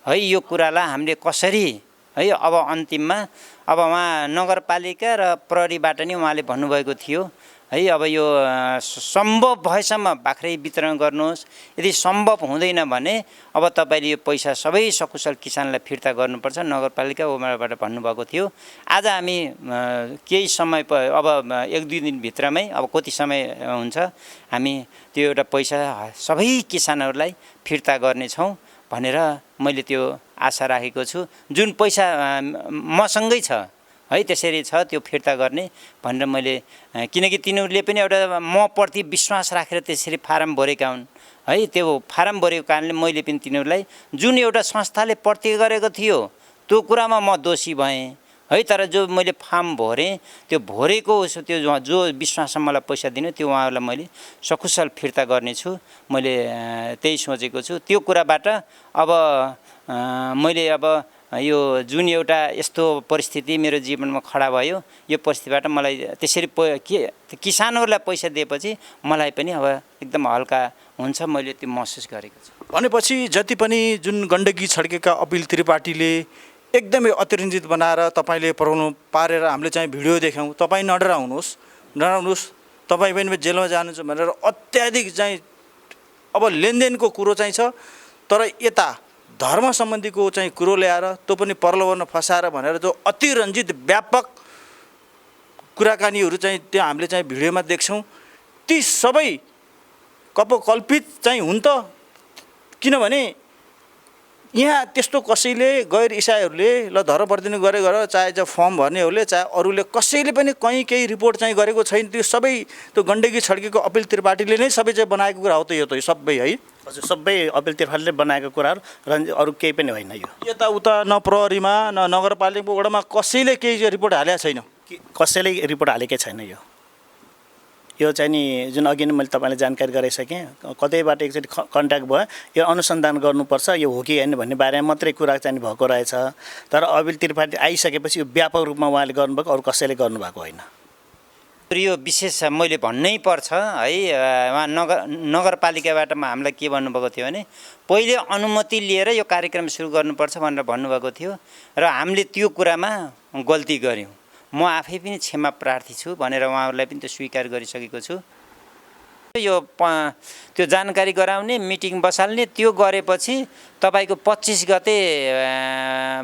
Speaker 3: है यो कुरालाई हामीले कसरी है अब अन्तिममा अब उहाँ नगरपालिका र प्रहरीबाट नि उहाँले भन्नुभएको थियो है, अब यो सम्भव भएसम्म बाख्रै वितरण गर्नुहोस्, यदि सम्भव हुँदैन भने अब तपाईँले यो पैसा सबै सकुशल किसानलाई फिर्ता गर्नुपर्छ, नगरपालिका ओमाबाट भन्नुभएको थियो। आज हामी केही समय अब 1-2 दिनभित्रमै अब कति समय हुन्छ हामी त्यो एउटा पैसा सबै किसानहरूलाई फिर्ता गर्नेछौँ भनेर मैले त्यो आशा राखेको छु। जुन पैसा मसँगै छ है त्यसरी छ त्यो फिर्ता गर्ने भनेर मैले, किनकि तिनीहरूले पनि एउटा म प्रति विश्वास राखेर त्यसरी फारम भरेका हुन् है। त्यो फारम भरेको कारणले मैले पनि तिनीहरूलाई जुन एउटा संस्थाले प्रतिज्ञा गरेको थियो त्यो कुरामा म दोषी भएँ, है। तर जो मैले फर्म भरेँ त्यो भरेको त्यो जो विश्वासमा मलाई पैसा दिनु त्यो उहाँहरूलाई मैले सकुशल फिर्ता गर्नेछु, मैले त्यही सोचेको छु। त्यो कुराबाट अब मैले अब यो जुन एउटा यस्तो परिस्थिति मेरो जीवनमा खडा भयो, यो परिस्थितिबाट मलाई त्यसरी किसानहरूलाई पैसा दिएपछि मलाई पनि अब एकदम हल्का हुन्छ, मैले त्यो महसुस गरेको छु।
Speaker 1: भनेपछि जति पनि जुन गण्डकी छड्केका अपिल त्रिपाठीले एकदमै अतिरञ्जित बनाएर तपाईँले पढाउनु पारेर हामीले चाहिँ भिडियो देख्यौँ। तपाईँ नडराउनुहोस्, तपाईँ पनि जेलमा जानुहुन्छ भनेर अत्याधिक चाहिँ अब लेनदेनको कुरो चाहिँ छ, तर यता धर्म सम्बन्धीको चाहिँ कुरो ल्याएर त्यो पनि प्रलोभनमा फसाएर भनेर जो अतिरञ्जित व्यापक कुराकानीहरू चाहिँ त्यहाँ हामीले चाहिँ भिडियोमा देख्छौँ, ती सबै कल्पित चाहिँ हुन् त। किनभने यहाँ त्यस्तो कसैले गैर इसाईहरूले ल धर्म प्रतिनिधि गरेर चाहे जो फर्म भर्नेहरूले चाहे अरूले कसैले पनि कहीँ केही रिपोर्ट चाहिँ गरेको छैन। त्यो सबै त्यो गण्डकी छड्केको अपिल त्रिपाठीले नै सबै चाहिँ बनाएको कुरा हो त, यो त सबै है।
Speaker 2: हजुर, सबै अपिल त्रिपाठीले बनाएको कुराहरू र अरू केही पनि होइन। यो
Speaker 1: यताउता न प्रहरीमा न नगरपालिका वडामा कसैले केही रिपोर्ट हालेको छैन,
Speaker 2: कसैले रिपोर्ट हालेकै छैन। यो चाहिँ नि जुन अघि नै मैले तपाईँलाई जानकारी गराइसकेँ, कतैबाट एकचोटि कन्ट्याक्ट भयो, यो अनुसन्धान गर्नुपर्छ, यो हो कि होइन भन्ने बारेमा मात्रै कुरा चाहिँ भएको रहेछ। तर अपिल त्रिपाठी आइसकेपछि यो व्यापक रूपमा उहाँले गर्नुभएको, अरू कसैले गर्नुभएको होइन।
Speaker 3: यो विशेष मैले भन्नै पर्छ है। उहाँ नगरपालिकाबाट हामीलाई के भन्नुभएको थियो भने पहिले अनुमति लिएर यो कार्यक्रम सुरु गर्नुपर्छ भनेर भन्नुभएको थियो, र हामीले त्यो कुरामा गल्ती गऱ्यौँ। म आफै पनि क्षमा प्रार्थी छु भनेर उहाँहरूलाई पनि त्यो स्वीकार गरिसकेको छु। यो त्यो जानकारी गराउने मिटिङ बसाल्ने त्यो गरेपछि तपाईँको 25 गते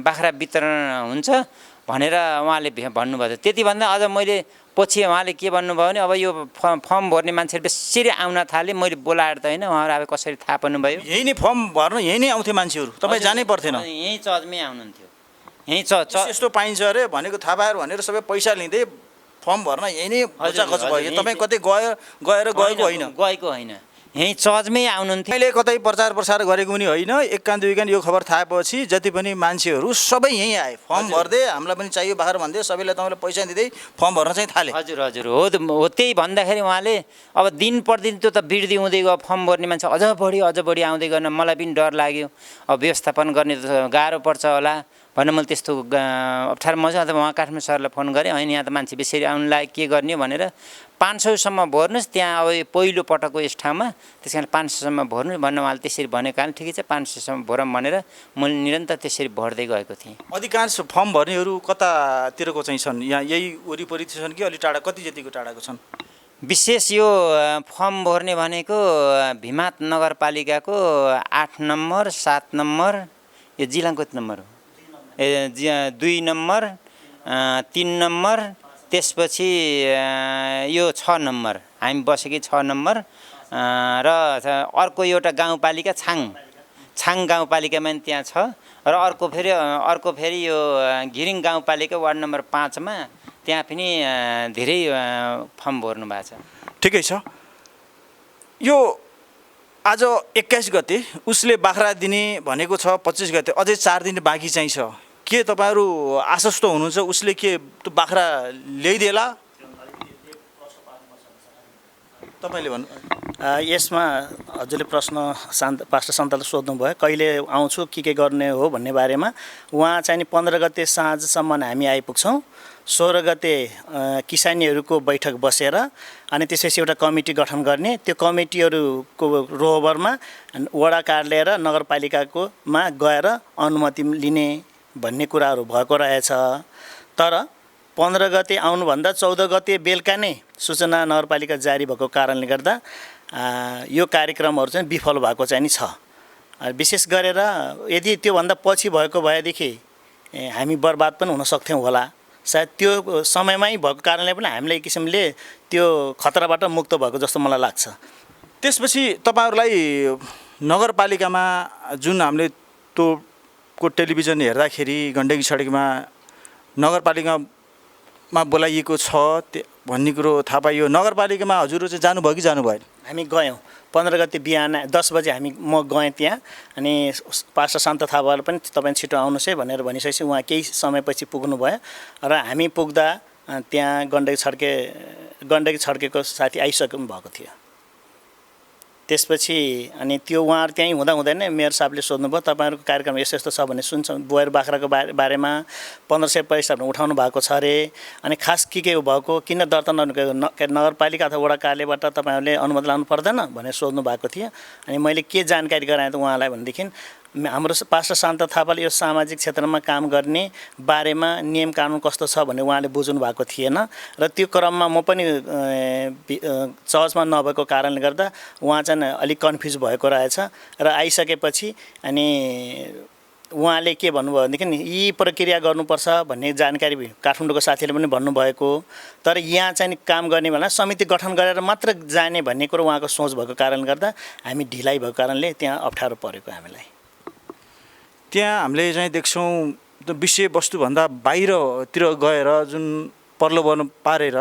Speaker 3: बाख्रा वितरण हुन्छ भनेर उहाँले भन्नुभएको थियो। त्यतिभन्दा अझ मैले पछि उहाँले के भन्नुभयो भने अब यो फर्म भर्ने मान्छेहरू बेसरी आउन थाले, मैले बोलाएर त होइन, उहाँहरू अब कसरी थाहा पाउनुभयो?
Speaker 1: यही नै फर्म भर्न यही नै आउँथे मान्छेहरू, तपाईँ जानै पर्थेन?
Speaker 3: यहीँ चर्चमै आउनुहुन्थ्यो। यहीँ
Speaker 1: यस्तो पाइन्छ अरे भनेको थाहा पाएर भनेर सबै पैसा लिँदै फर्म भर्न यही नै खच भयो। तपाईँ कतै गएको होइन,
Speaker 3: यहीँ चर्चमै आउनुहुन्थ्यो।
Speaker 1: अहिले कतै प्रचार गरेको पनि होइन। एक कान दुई कान यो खबर थाहा पाएपछि जति पनि मान्छेहरू सबै यहीँ आए, फर्म भर्दै हामीलाई पनि चाहियो बाख्रा भन्दै सबैले तपाईँलाई पैसा दिँदै फर्म भर्न चाहिँ थाले।
Speaker 3: हजुर हो। त्यही भन्दाखेरि उहाँले अब दिन प्रतिदिन त्यो त वृद्धि हुँदै गयो, फर्म भर्ने मान्छे अझ बढी आउँदै गर्न मलाई पनि डर लाग्यो। अब व्यवस्थापन गर्ने त गाह्रो पर्छ होला भनेर मैले त्यस्तो अप्ठ्यारो मजा त उहाँ काठमाडौँ सरलाई फोन गरेँ, होइन यहाँ त मान्छे बेसरी आउनु लाग्यो, के गर्ने भनेर 500सम्म भर्नुहोस् त्यहाँ, अब पहिलो पटकको यस ठाउँमा, त्यस कारण 500सम्म भर्नु भनेर उहाँले त्यसरी भनेको कारण ठिकै छ 500सम्म भरौँ भनेर मैले निरन्तर त्यसरी भर्दै गएको थिएँ।
Speaker 1: अधिकांश फर्म भर्नेहरू कतातिरको चाहिँ छन्? यहाँ यही वरिपरि छन् कि अलि टाढा, कति जतिको टाढाको छन्?
Speaker 3: विशेष यो फर्म भर्ने भनेको भिमात नगरपालिकाको 8 नम्बर 7 नम्बर, यो जिल्लाको कति नम्बर हो? 2 नम्बर 3 नम्बर, त्यसपछि यो 6 नम्बर, हामी बसेकै 6 नम्बर, र अर्को एउटा गाउँपालिका छाङ गाउँपालिकामा पनि त्यहाँ छ, र अर्को फेरि यो घिरिङ गाउँपालिका वार्ड नम्बर 5 मा त्यहाँ पनि धेरै फर्म भर्नु भएको छ।
Speaker 1: ठिकै छ। यो आज 21 गते उसले बाख्रा दिने भनेको छ, 25 गते अझै 4 दिन बाँकी चाहिँ छ। के तपाईँहरू आश्वस्त हुनुहुन्छ उसले के त्यो बाख्रा ल्याइदिएला? तपाईँले भन्नु।
Speaker 2: यसमा हजुरले प्रश्न पास्टर सन्ताले सोध्नुभयो कहिले आउँछु के गर्ने हो भन्ने बारेमा। उहाँ चाहिँ नि 15 गते साँझसम्म हामी आइपुग्छौँ। 16 गते किसानीहरूको बैठक बसेर अनि त्यसपछि एउटा कमिटी गठन गर्ने, त्यो कमिटीहरूको रोहबरमा वडा कार्यालय र नगरपालिकाकोमा गएर अनुमति लिने भन्ने कुराहरू भएको रहेछ। तर 15 गते आउनुभन्दा 14 गते बेलुका नै सूचना नगरपालिका जारी भएको कारणले गर्दा यो कार्यक्रमहरू चाहिँ विफल भएको चाहिँ नि छ। विशेष गरेर यदि त्योभन्दा पछि भएको भएदेखि हामी बर्बाद पनि हुन सक्थ्यौँ होला। सायद त्यो समयमै भएको कारणले पनि हामीले एक किसिमले त्यो खतराबाट मुक्त भएको जस्तो मलाई लाग्छ।
Speaker 1: त्यसपछि तपाईँहरूलाई नगरपालिकामा जुन हामीले त्यो टेलिभिजन हेर्दाखेरि गण्डकी छड्केमा नगरपालिकामा बोलाइएको छ भन्ने कुरो थाहा पाइयो। नगरपालिकामा हजुरहरू चाहिँ जानुभयो कि जानु भएन?
Speaker 2: हामी गयौँ 15 गते बिहान 10 बजे म गएँ त्यहाँ अनि पास्टर शान्त थापाले पनि तपाईँ छिटो आउनुहोस् है भनेर भनिसकेपछि उहाँ केही समयपछि पुग्नुभयो र हामी पुग्दा त्यहाँ गण्डकी छड्केको साथी आइसक्नु भएको थियो। त्यसपछि अनि त्यो उहाँहरू त्यहीँ हुँदा नै मेयर साहबले सोध्नुभयो तपाईँहरूको कार्यक्रम यस्तो यस्तो छ भने सुन्छौँ। बोयर बाख्राको बारेमा 1500 पैसा उठाउनु भएको छ अरे अनि खास के भएको किन दर्ता नगरपालिका अथवा वडा कार्यालयबाट तपाईँहरूले अनुमति लानु पर्दैन भनेर सोध्नु भएको थियो। अनि मैले के जानकारी गराएँ त उहाँलाई भनेदेखि हाम्रो पास्टर शान्त थापाले यो सामाजिक क्षेत्रमा काम गर्ने बारेमा नियम कानुन कस्तो छ भन्ने उहाँले बुझ्नु भएको थिएन र त्यो क्रममा म पनि चर्चमा नभएको कारणले गर्दा उहाँ चाहिँ अलिक कन्फ्युज भएको रहेछ र आइसकेपछि अनि उहाँले के भन्नुभयो भनेदेखि यी प्रक्रिया गर्नुपर्छ भन्ने जानकारी काठमाडौँको साथीले पनि भन्नुभएको तर यहाँ चाहिँ काम गर्ने बेला समिति गठन गरेर मात्र जाने भन्ने कुरो उहाँको सोच भएको कारणले गर्दा हामी ढिलाइ भएको कारणले त्यहाँ अप्ठ्यारो परेको हामीलाई।
Speaker 1: त्यहाँ हामीले चाहिँ देख्छौँ विषयवस्तुभन्दा बाहिरतिर गएर जुन प्रलोभन पारेर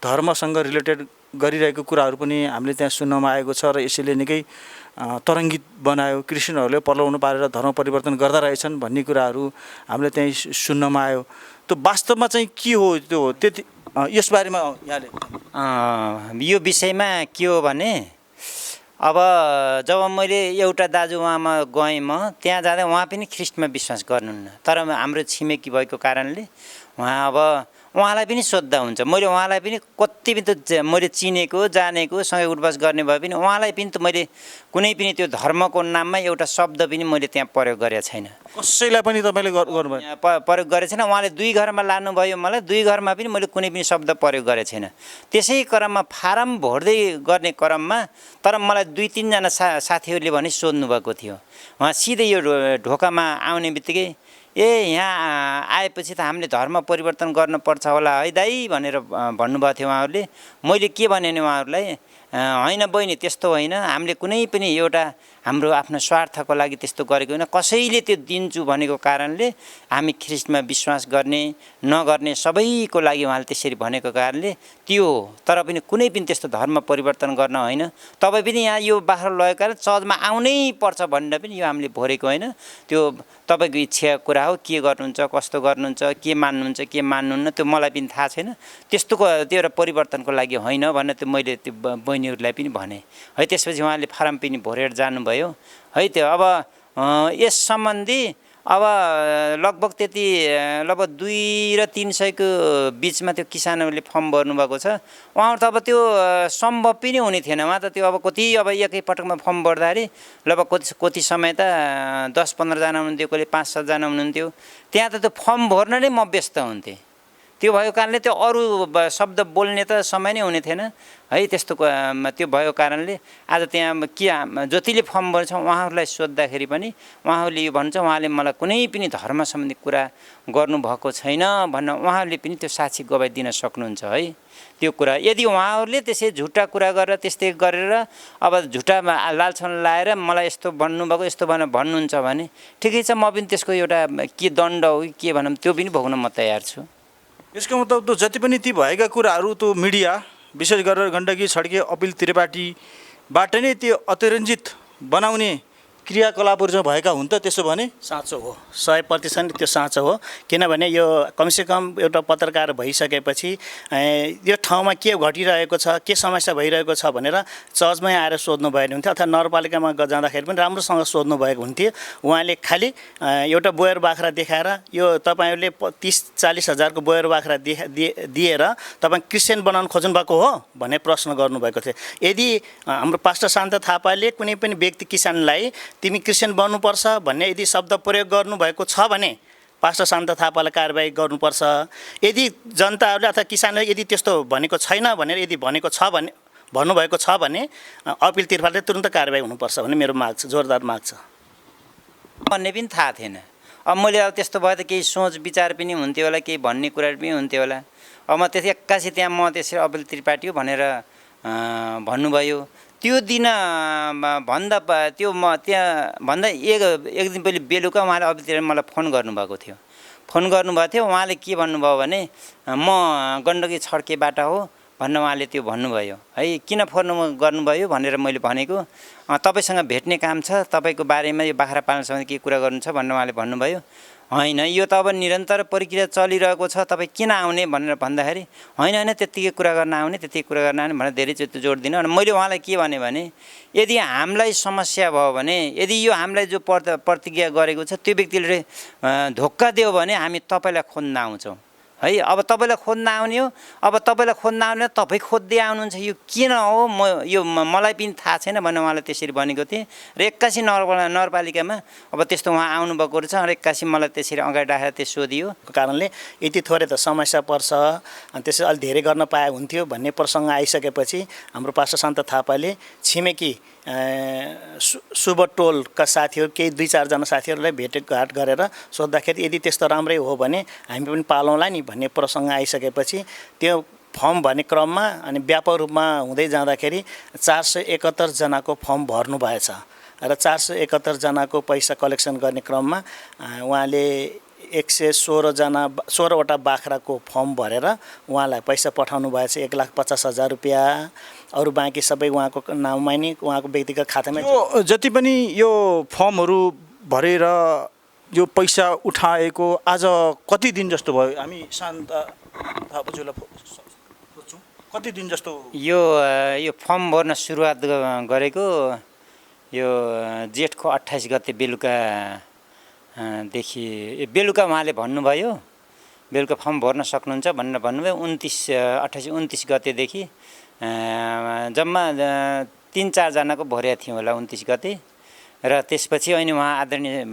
Speaker 1: धर्मसँग रिलेटेड गरिरहेको कुराहरू पनि हामीले त्यहाँ सुन्नमा आएको छ र यसैले निकै तरङ्गित बनायो। क्रिस्चियनहरूले प्रलोभन पारेर धर्म परिवर्तन गर्दा रहेछन् भन्ने कुराहरू हामीले त्यहीँ सुन्नमा आयो। त्यो वास्तवमा चाहिँ के हो त्यो त्यति यसबारेमा यहाँले
Speaker 3: यो विषयमा के हो भने अब जब मैले एउटा दाजु उहाँमा गएँ म त्यहाँ जाँदा उहाँ पनि ख्रिस्टमा विश्वास गर्नुहुन्न तर हाम्रो छिमेकी भएको कारणले उहाँ अब उहाँलाई पनि सोद्धा हुन्छ। मैले उहाँलाई पनि कति पनि त मैले चिनेको जानेको सँगै उठबस गर्ने भए पनि उहाँलाई पनि त मैले कुनै पनि त्यो धर्मको नाममा एउटा शब्द पनि मैले त्यहाँ प्रयोग गरेको छैन।
Speaker 1: कसैलाई पनि तपाईँले गर्नुभयो?
Speaker 3: प्रयोग गरेको छैन। उहाँले 2 घरमा लानुभयो मलाई 2 घरमा पनि मैले कुनै पनि शब्द प्रयोग गरेको छैन। त्यसै क्रममा फारम भर्दै गर्ने क्रममा तर मलाई 2-3 जना साथीहरूले भने सोध्नु भएको थियो। उहाँ सिधै यो ढोकामा आउने बित्तिकै यहाँ आएपछि त हामीले धर्म परिवर्तन गर्नुपर्छ होला है दाइ भनेर भन्नुभएको थियो उहाँहरूले। मैले के भने नि उहाँहरूलाई होइन बहिनी त्यस्तो होइन, हामीले कुनै पनि एउटा हाम्रो आफ्नो स्वार्थको लागि त्यस्तो गरेको होइन, कसैले त्यो दिन्छु भनेको कारणले हामी ख्रिस्टमा विश्वास गर्ने नगर्ने सबैको लागि उहाँले त्यसरी भनेको कारणले त्यो हो। तर पनि कुनै पनि त्यस्तो धर्म परिवर्तन गर्न होइन। तपाईँ पनि यहाँ यो बाख्रा लगेको कारण चर्चमा आउनै पर्छ भनेर पनि यो हामीले भरेको होइन। त्यो तपाईँको इच्छा कुरा हो, के गर्नुहुन्छ कस्तो गर्नुहुन्छ के मान्नुहुन्छ के मान्नुहुन्न त्यो मलाई पनि थाहा छैन। त्यस्तोको त्यो एउटा परिवर्तनको लागि होइन भनेर त्यो मैले त्यो बहिनीहरूलाई पनि भने है। त्यसपछि उहाँले फारम पनि भरेर जानुभयो है। त्यो अब यस सम्बन्धी अब लगभग त्यति लगभग 200 र 300 को बिचमा त्यो किसानहरूले फर्म भर्नुभएको छ। उहाँहरू त अब त्यो सम्भव पनि हुने थिएन। उहाँ त त्यो अब कति अब एकै पटकमा फर्म भर्दाखेरि लगभग कति समय त 10-15 जना हुनुहुन्थ्यो, कहिले 5-7 जना हुनुहुन्थ्यो। त्यहाँ त त्यो फर्म भर्न नै म व्यस्त हुन्थेँ। त्यो भएको कारणले त्यो अरू शब्द बोल्ने त समय नै हुने थिएन है। त्यस्तो त्यो भएको कारणले आज त्यहाँ के जतिले फर्म भर्छ उहाँहरूलाई सोद्धाखेरि पनि उहाँहरूले यो भन्छ उहाँले मलाई कुनै पनि धर्म सम्बन्धी कुरा गर्नुभएको छैन भन्न उहाँहरूले पनि त्यो साक्षी गवाई दिन सक्नुहुन्छ है। त्यो कुरा यदि उहाँहरूले त्यसै झुटा कुरा गरेर त्यस्तै गरेर अब झुटा लालछन लाएर मलाई यस्तो भन्नुभएको यस्तो भनेर भन्नुहुन्छ भने ठिकै छ, म पनि त्यसको एउटा के दण्ड हो के भनौँ त्यो पनि भोग्न म तयार छु।
Speaker 1: यसको मतलब त जति पनि ती भएका कुराहरू त्यो मिडिया विशेष गरेर गण्डकी छड्के अपिल त्रिपाठीबाट नै त्यो अतिरञ्जित बनाउने क्रियाकलापहरू चाहिँ भएका हुन् त? त्यसो भने
Speaker 2: साँचो हो, 100% त्यो साँचो हो। किनभने यो कमसेकम एउटा पत्रकार भइसकेपछि यो ठाउँमा के घटिरहेको छ के समस्या भइरहेको छ भनेर चर्चमै आएर सोध्नु भएको हुन्थ्यो अथवा नगरपालिकामा जाँदाखेरि पनि राम्रोसँग सोध्नु भएको हुन्थ्यो। उहाँले खालि एउटा बोयर बाख्रा देखाएर यो तपाईँहरूले 30-40 हजारको बोयर बाख्रा दिएर तपाईँ क्रिस्चियन बनाउन खोज्नु भएको हो भन्ने प्रश्न गर्नुभएको थियो। यदि हाम्रो पास्टर शान्त थापाले कुनै पनि व्यक्ति किसानलाई तिमी क्रिस्चियन बन्नुपर्छ भन्ने यदि शब्द प्रयोग गर्नुभएको छ भने पास्टर शान्त थापालाई कारबाही गर्नुपर्छ। यदि जनताहरूले अथवा किसानले यदि त्यस्तो भनेको छैन भनेर यदि भनेको छ भने भन्नुभएको छ भने अपिल तिर्फालले तुरुन्त कारबाही हुनुपर्छ भन्ने मेरो माग छ, जोरदार माग छ।
Speaker 3: भन्ने पनि थाहा थिएन। अब मैले अब त्यस्तो भयो त केही सोच विचार पनि हुन्थ्यो होला, केही भन्ने कुरा पनि हुन्थ्यो होला। अब म त्यति एक्कासी त्यहाँ म त्यसरी अपिल त्रिपाठी हो भनेर भन्नुभयो। त्यो दिन भन्दा त्यो म त्यहाँ भन्दा एक दिन पहिले बेलुका उहाँले अपिलतिर मलाई फोन गर्नुभएको थियो। फोन गर्नुभएको थियो। उहाँले के भन्नुभयो भने म गण्डकी छड्केबाट हो, भन्न उहाँले त्यो भन्नुभयो है। किन फोन गर्नुभयो भनेर मैले भनेको, तपाईँसँग भेट्ने काम छ, तपाईँको बारेमा यो बाख्रा पालन सम्बन्धी के कुरा गर्नु छ भनेर उहाँले भन्नुभयो। होइन, यो त अब निरन्तर प्रक्रिया चलिरहेको छ, तपाईँ किन आउने भनेर भन्दाखेरि होइन त्यत्तिकै कुरा गर्न आउने, त्यत्तिकै कुरा गर्न आउने भनेर धेरैचोटि जोड दिनु। अनि मैले उहाँलाई के भने यदि हामीलाई समस्या भयो भने, यदि यो हामीलाई जो प्रतिज्ञा गरेको छ त्यो व्यक्तिले धोका दियो भने हामी तपाईँलाई खोज्न आउँछौँ है। अब तपाईँलाई खोज्न आउने हो, अब तपाईँलाई खोज्न आउने तपाईँ खोज्दै आउनुहुन्छ, यो किन हो यो मलाई पनि थाहा छैन भनेर उहाँलाई त्यसरी भनेको थिएँ। र एक्कासी नगरपालिकामा अब त्यस्तो उहाँ आउनुभएको रहेछ र एक्कासी मलाई त्यसरी अगाडि राखेर त्यो सोधियो।
Speaker 2: कारणले यति थोरै त समस्या पर्छ, अनि त्यसै अलि धेरै गर्न पाए हुन्थ्यो भन्ने प्रसङ्ग आइसकेपछि हाम्रो पास्टर शान्त थापाले छिमेकी सुबटोलका साथीहरू केही 2-4 जना साथीहरूलाई भेटघाट गरेर सोद्धाखेरि यदि त्यस्तो राम्रै हो भने हामी पनि पालौँला नि भन्ने प्रसङ्ग आइसकेपछि त्यो फर्म भर्ने क्रममा अनि व्यापक रूपमा हुँदै जाँदाखेरि 471 जनाको फर्म भर्नु भएछ र 471 जनाको पैसा कलेक्सन गर्ने क्रममा उहाँले 116वटा बाख्राको फर्म भरेर उहाँलाई पैसा पठाउनु भएछ 1,50,000 रुपियाँ। अरू बाँकी सबै उहाँको नाममा नि उहाँको व्यक्तिगत खातामा।
Speaker 1: यो जति पनि यो फर्महरू भरेर यो पैसा उठाएको आज कति दिन जस्तो भयो? हामी शान्त थापाज्यूलाई सोध्छौँ, कति दिन जस्तो
Speaker 3: यो फर्म भर्न सुरुवात गरेको यो जेठको 28 गते बेलुका उहाँले भन्नुभयो, बेलुका फर्म भर्न सक्नुहुन्छ भनेर भन्नुभयो। 28-29 गतेदेखि जम्मा 3-4 जनाको भरेको थियौँ होला 29 गते। र त्यसपछि अनि उहाँ आदरणीय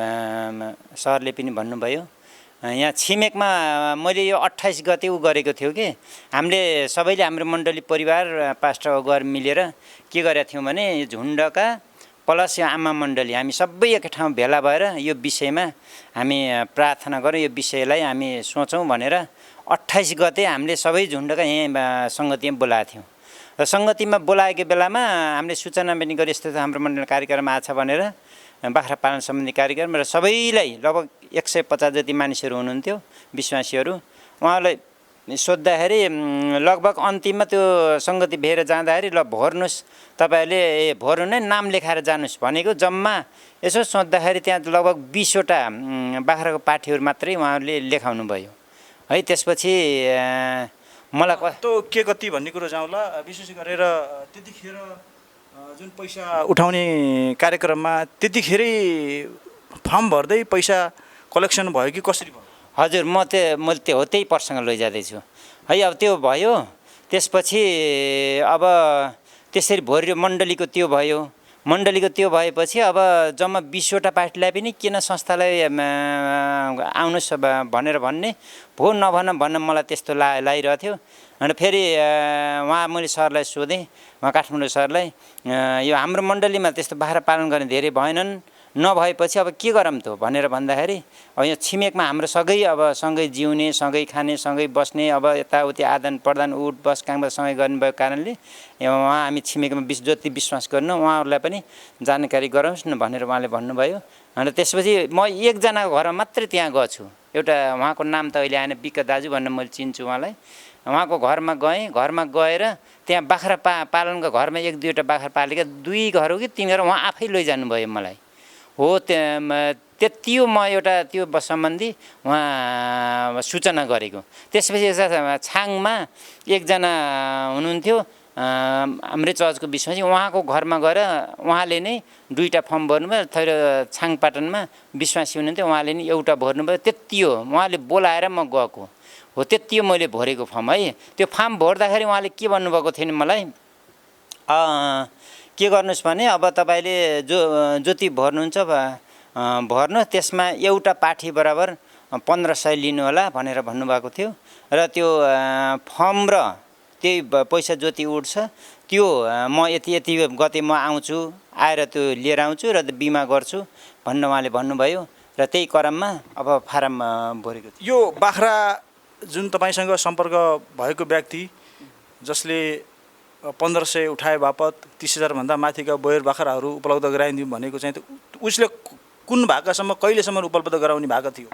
Speaker 3: सरले पनि भन्नुभयो, यहाँ छिमेकमा मैले यो 28 गते गरेको थियो कि हामीले सबैले हाम्रो मण्डली परिवार पास्टर अगुवार मिलेर के गरेका थियौँ भने यो झुन्डका प्लस यो आमा मण्डली हामी सबै एकै ठाउँ भेला भएर यो विषयमा हामी प्रार्थना गरौँ, यो विषयलाई हामी सोचौँ भनेर 28 गते हामीले सबै झुन्डका यहाँ सङ्गतिमा बोलाएको थियौँ। र सङ्गतिमा बोलाएको बेलामा हामीले सूचना पनि गरे यस्तो हाम्रो मण्डल कार्यक्रम आएको छ भनेर, बाख्रा पालन सम्बन्धी कार्यक्रम। र सबैलाई लगभग 150 जति मानिसहरू हुनुहुन्थ्यो विश्वासीहरू। उहाँलाई सोद्धाखेरि लगभग अन्तिममा त्यो सङ्गति भेर जाँदाखेरि ल भर्नुहोस् तपाईँहरूले, भर्नु नै नाम लेखाएर जानुहोस् भनेको। जम्मा यसो सोद्धाखेरि त्यहाँ लगभग 20वटा बाख्राको पाठीहरू मात्रै उहाँहरूले लेखाउनु भयो है। त्यसपछि मलाई
Speaker 1: त्यो के कति भन्ने कुरो जाउँला। विशेष गरेर त्यतिखेर जुन पैसा उठाउने कार्यक्रममा त्यतिखेरै फर्म भर्दै पैसा कलेक्सन भयो कि कसरी भयो?
Speaker 3: हजुर, मैले त्यही प्रसङ्ग लैजाँदैछु है। अब त्यो भयो, त्यसपछि अब त्यसरी भर्यो, मण्डलीको त्यो भयो। मण्डलीको त्यो भएपछि अब जम्मा 20वटा पार्टीलाई पनि किन संस्थालाई आउनुहोस् भनेर भन्ने भो नभन्न मलाई त्यस्तो लागिरहेको थियो। अनि फेरि मैले सरलाई सोधेँ, काठमाडौँ सरलाई, यो हाम्रो मण्डलीमा त्यस्तो बाख्रा पालन गर्ने धेरै भएनन्, नभएपछि अब के गरौँ त भनेर भन्दाखेरि अब यहाँ छिमेकमा हाम्रो सँगै जिउने, सँगै खाने, सँगै बस्ने, अब यताउति आदान प्रदान उठ बस कामबाट सँगै गर्नुभएको कारणले हामी छिमेकमा जति विश्वास गर्नु उहाँहरूलाई पनि जानकारी गराउनुहोस् न भनेर उहाँले भन्नुभयो। अनि त्यसपछि म एकजनाको घरमा मात्रै त्यहाँ गएको छु। एउटा उहाँको नाम त अहिले आएन, बिक्क दाजु भनेर मैले चिन्छु उहाँलाई। उहाँको घरमा गएर त्यहाँ बाख्रा पालनको घरमा 1-2वटा बाख्रा पालेका 2 घर हो कि 3 घर उहाँ आफै लैजानुभयो मलाई हो। त्यति हो म एउटा त्यो सम्बन्धी उहाँ सूचना गरेको। त्यसपछि छाङमा एकजना हुनुहुन्थ्यो हाम्रै चर्चको विश्वासी, उहाँको घरमा गएर उहाँले नै 2टा फर्म भर्नुभयो। तर छाङपाटनमा विश्वासी हुनुहुन्थ्यो, उहाँले नि एउटा भर्नुभयो। त्यति हो, उहाँले बोलाएर म गएको हो। त्यति हो मैले भरेको फर्म है। त्यो फर्म भर्दाखेरि उहाँले के भन्नुभएको थियो नि मलाई, के गर्नुहोस् भने अब तपाईँले जति भर्नुहुन्छ भर्नु, त्यसमा एउटा पाठी बराबर 1500 लिनु होला भनेर भन्नुभएको थियो। र त्यो फर्म र त्यही पैसा जति उठ्छ त्यो म यति गते म आउँछु, आएर त्यो लिएर आउँछु र बिमा गर्छु भनेर उहाँले भन्नुभयो। र त्यही क्रममा अब फारम भरेको थियो।
Speaker 1: यो बाख्रा जुन तपाईँसँग सम्पर्क भएको व्यक्ति जसले 1500 उठाए बापत 30,000 भन्दा माथिका बोयर बाख्राहरू उपलब्ध गराइदिउँ भनेको चाहिँ उसले कुन भाकासम्म कहिलेसम्म उपलब्ध गराउने भएको थियो?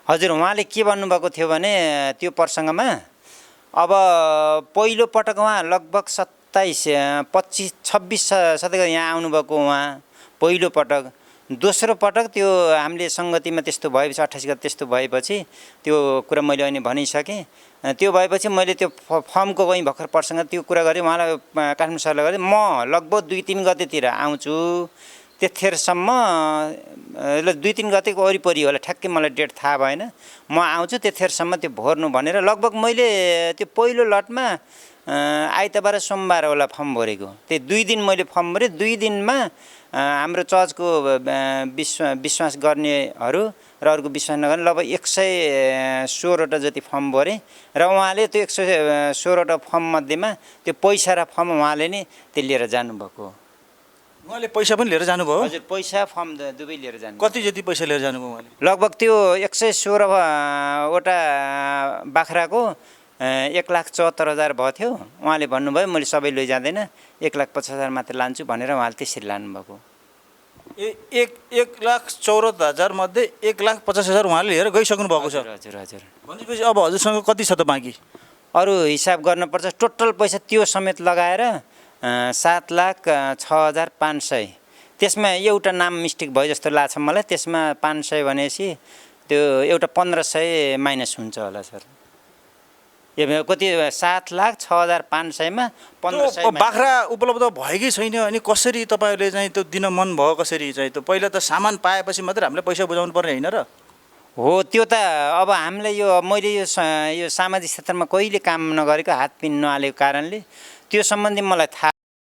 Speaker 3: हजुर, उहाँले के भन्नुभएको थियो भने त्यो प्रसङ्गमा अब पहिलो पटक उहाँ लगभग 27, 25, 26 शतक यहाँ आउनुभएको उहाँ पहिलो पटक। दोस्रो पटक त्यो हामीले सङ्गतिमा त्यस्तो भएपछि 28 गते त्यस्तो भएपछि त्यो कुरा मैले अहिले भनिसकेँ। त्यो भएपछि मैले त्यो फर्मको कहीँ भर्खर प्रसङ्ग त्यो कुरा गरेँ उहाँलाई, काठमाडौँ सरलाई गरेँ म लगभग 2-3 गतेतिर आउँछु, त्यतिखेरसम्म ल 2-3 गतेको वरिपरि होला, ठ्याक्कै मलाई डेट थाहा भएन, म आउँछु त्यतिखेरसम्म त्यो भर्नु भनेर लगभग मैले त्यो पहिलो लटमा आइतबार सोमबार होला फर्म भरेको। त्यो 2 दिन मैले फर्म भरेँ। 2 दिनमा हाम्रो चर्चको विश्वास गर्नेहरू र अरूको विश्वास नगर्ने लगभग 116वटा जति फर्म भरेँ र उहाँले त्यो 116वटा फर्म मध्येमा त्यो पैसा र फर्म उहाँले नै त्यो लिएर जानुभएको।
Speaker 1: उहाँले पैसा पनि लिएर जानुभयो?
Speaker 3: हजुर, पैसा फर्म दुवै लिएर जानु।
Speaker 1: कति जति पैसा लिएर जानुभयो उहाँले?
Speaker 3: लगभग त्यो 116वटा बाख्राको 1,74,000 भयो थियो। उहाँले भन्नुभयो मैले सबै लैजाँदैन, 1,50,000 मात्र लान्छु भनेर उहाँले त्यसरी लानुभएको।
Speaker 1: 1,14,000 मध्ये 1,50,000 उहाँले लिएर गइसक्नु भएको छ।
Speaker 3: हजुर हजुर।
Speaker 1: भनेपछि अब हजुरसँग कति छ त बाँकी?
Speaker 3: अरू हिसाब गर्नुपर्छ, टोटल पैसा त्यो समेत लगाएर 7,06,500। त्यसमा एउटा नाम मिस्टेक भयो जस्तो लाग्छ मलाई। त्यसमा 500 भनेपछि त्यो एउटा 1,500 माइनस हुन्छ होला सर। यो कति 7,06,500मा 1,500
Speaker 1: बाख्रा उपलब्ध भएकै छैन अनि कसरी तपाईँहरूले चाहिँ त्यो दिन मन भयो? कसरी चाहिँ त्यो पहिला त सामान पाएपछि मात्रै हामीले पैसा बुझाउनु पर्ने होइन र?
Speaker 3: हो, त्यो त अब हामीलाई मैले यो सामाजिक क्षेत्रमा कहिले काम नगरेको, हात पिन नहालेको कारणले त्यो सम्बन्धी मलाई थाहा